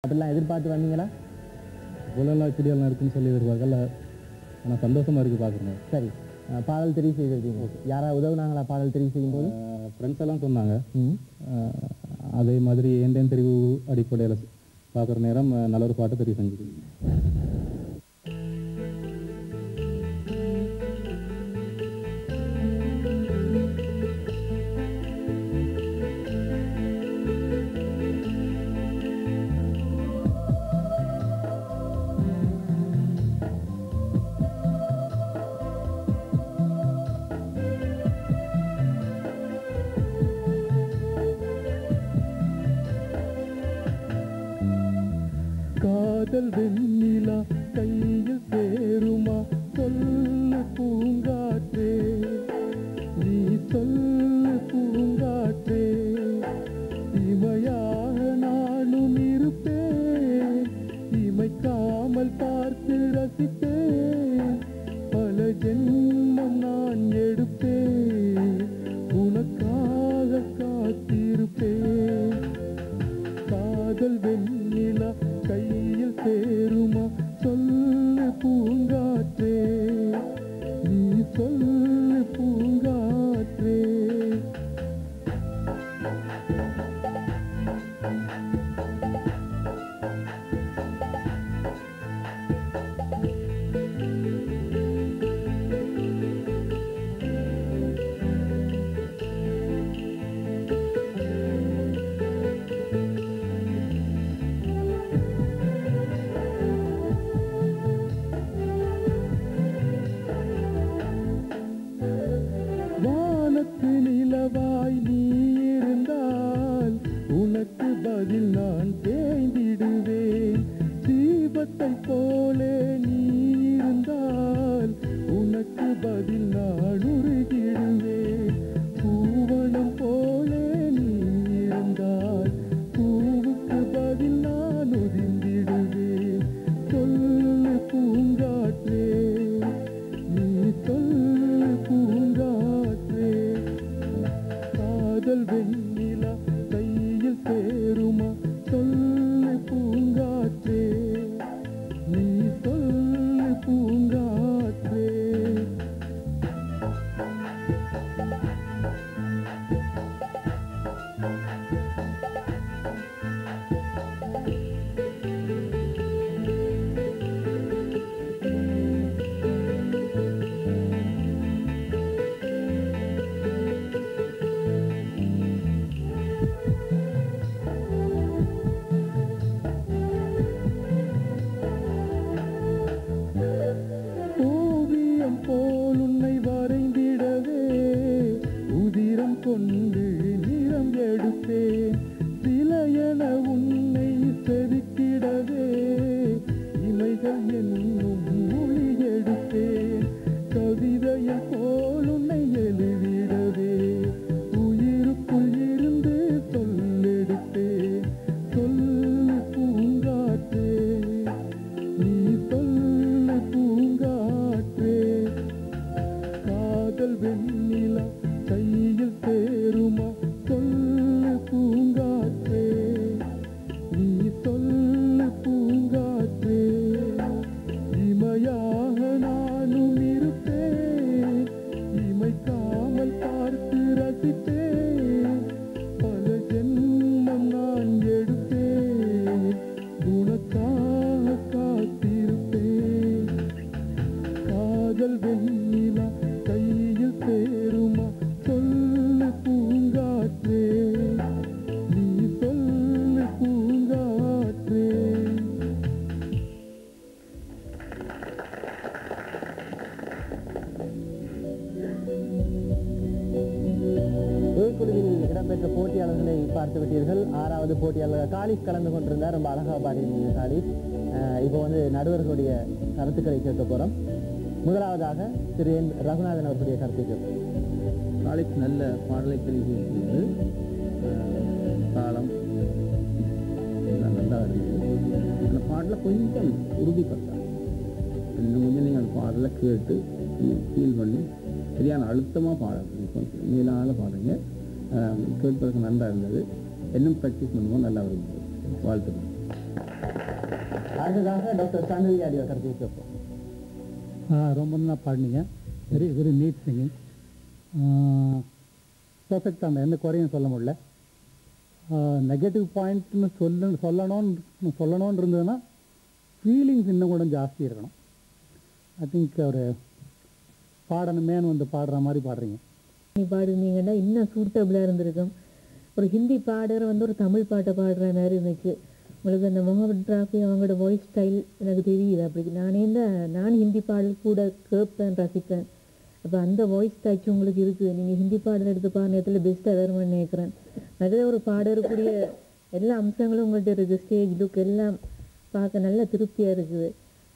அப்படிலாம் எதிர்பார்த்து வந்தீங்களா? இவ்வளோ இப்படியெல்லாம் இருக்குன்னு சொல்லி எதிர்பார்க்கல. ஆனால் சந்தோஷமாக இருக்குது பார்க்குறேன். சரி, பாடல் தெரிவு செய்திருக்கீங்க. யாராவது உதவுனாங்களா பாடல் தெரிவு செய்யும்போது? ஃப்ரெண்ட்ஸ் எல்லாம் சொன்னாங்க. அதே மாதிரி ஏண்டேன் தெரிவு அடிப்படையில் பார்க்குற நேரம் நல்ல ஒரு பாட்டு தெரிவு செஞ்சுருக்கீங்க. காதல் வெண்ணிலா கையில் சேருமா சொல்லு பூங்காற்றே, நீ சொல்லு பூங்காற்றே, இமையாக நானும் இருப்பேன், இமைக்காமல் பார்த்து ரசிப்பேன், பல ஜென்மம் நான் எடுப்பேன், உனக்காக காத்திருப்பேன். காதல் வெண்ணிலா கையில் சேருமா சொல்லு பூங்காற்றே, நீ சொல்லு பூங்காற்றே. வானத்து நிலவாய் நீ இருந்தால் உனக்கு பதில் நான் தேய்ந்திடுவேன், தீபத்தை போலே நீ இருந்தால் உனக்கு பதில் நான் உருகிடுவேன், பூவனம் போலே நீ இருந்தால் பூவுக்கு பதில் நான் உதிர்ந்திடுவேன். சொல்லு பூங்காற்றே, நீ சொல்லு பூங்காற்றே. காதல் வெண்ணிலா கையில் சேருமா சொல்லு பூங்காற்றே, நீ சொல்லு பூங்காற்றே. ஓவியம் போல் உன்னை வரைந்திடவே உதிரம் கொண்டு நிறம் எடுப்பேன், சிலையென உன்னை செதுக்கிடவே இமைகள் என்னும் மொழி எடுப்பேன், கவிதையை போல் உன்னை எழுதிடவே உயிருக்குள் இருந்து சொல்லெடுப்பேன். சொல்லு பூங்காற்றே, நீ சொல்லு பூங்காற்றே. காதல் வெண்ணிலா கையில் சேருமா சொல்லு பூங்காற்றே, நீ சொல்லு பூங்காற்றே, இமையாக நானும் இருப்பேன், இமைக்காமல் பார்த்து ரசிப்பேன், பல ஜென்மம் நான் எடுப்பேன், உனக்காக காத்திருப்பேன். காதல் வெண்ணிலா கையில் சேருமா சொல்லு பூங்காற்றே, நீ சொல்லு பூங்காற்றே. குழுவில் இடம்பெற்ற போட்டியாளர்களை பார்த்து விட்டீர்கள். 6வது போட்டியாளர் காலிஸ் கலந்து கொண்டிருந்தார். ரொம்ப அழகாக பாடியிருந்தீங்க காலிஸ். இப்போ வந்து நடுவர்களுடைய கருத்துக்களை கேட்க போகிறோம். முதலாவதாக திரு என் ரகுநாதன் அவர்களுடைய கருத்தை கேட்போம். காலிஸ் நல்ல பாடலை தெரிவு செய்து தாளம் நல்லா இருந்தது. அந்த பாடலில் கொஞ்சம் உறுதிப்பட்டார். இன்னும் கொஞ்சம் நீங்கள் அந்த பாடலை கேட்டு ஃபீல் பண்ணி சரியான அழுத்தமாக பாடுங்க, கொஞ்சம் மேலாக பாடுங்க. கேட்பதற்கு நல்லா இருந்தது. இன்னும் ப்ராக்டிஸ் பண்ணுவோம், நல்லா இருந்தது. வாழ்த்துக்கள். அடுத்ததாக டாக்டர் சண்முகியாடியோட கருத்தை கேட்போம். ரொம்ப நல்லா பாடினீங்க. Very very neat singing. பர்ஃபெக்டாக அந்த எந்த குறையும் சொல்ல முடியல. நெகட்டிவ் பாயிண்ட்னு சொல்லணும்னு இருந்ததுன்னா ஃபீலிங்ஸ் இன்னும் கூட ஜாஸ்தி இருக்கணும். ஐ திங்க் ஒரு பாடணுமேனு வந்து பாடுற மாதிரி பாடுறீங்க. நீ பாடுனீங்கன்னா இன்னும் சூட்டபிளாக இருந்திருக்கும். ஒரு ஹிந்தி பாடுற வந்து ஒரு தமிழ் பாட்டை பாடுற மாதிரி இருந்துச்சு. உங்களுக்கு அந்த முகமது ராஃபி அவங்களோட வாய்ஸ் ஸ்டைல் எனக்கு தெரியுது. அப்படி நான் ஹிந்தி பாடல் கூட கேட்பேன், ரசிப்பேன். அப்போ அந்த வாய்ஸ் டச் உங்களுக்கு இருக்குது. நீங்கள் ஹிந்தி பாடல் எடுத்து பாடுறதுல பெஸ்ட்டாக வரும்னு நினைக்கிறேன். நல்ல ஒரு பாடக்கூடிய எல்லா அம்சங்களும் உங்கள்கிட்ட இருக்குது. ஸ்டேஜ் லுக் எல்லாம் பார்க்க நல்ல திருப்தியாக இருக்குது.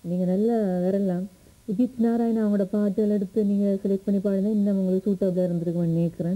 நீங்கள் நல்லா வரலாம். உதித் நாராயண் அவங்களோட பாட்டுகள் எடுத்து நீங்கள் செலக்ட் பண்ணி பாடுனா இன்னும் உங்களுக்கு சூட்டபிளாக இருந்திருக்குன்னு நினைக்கிறேன்.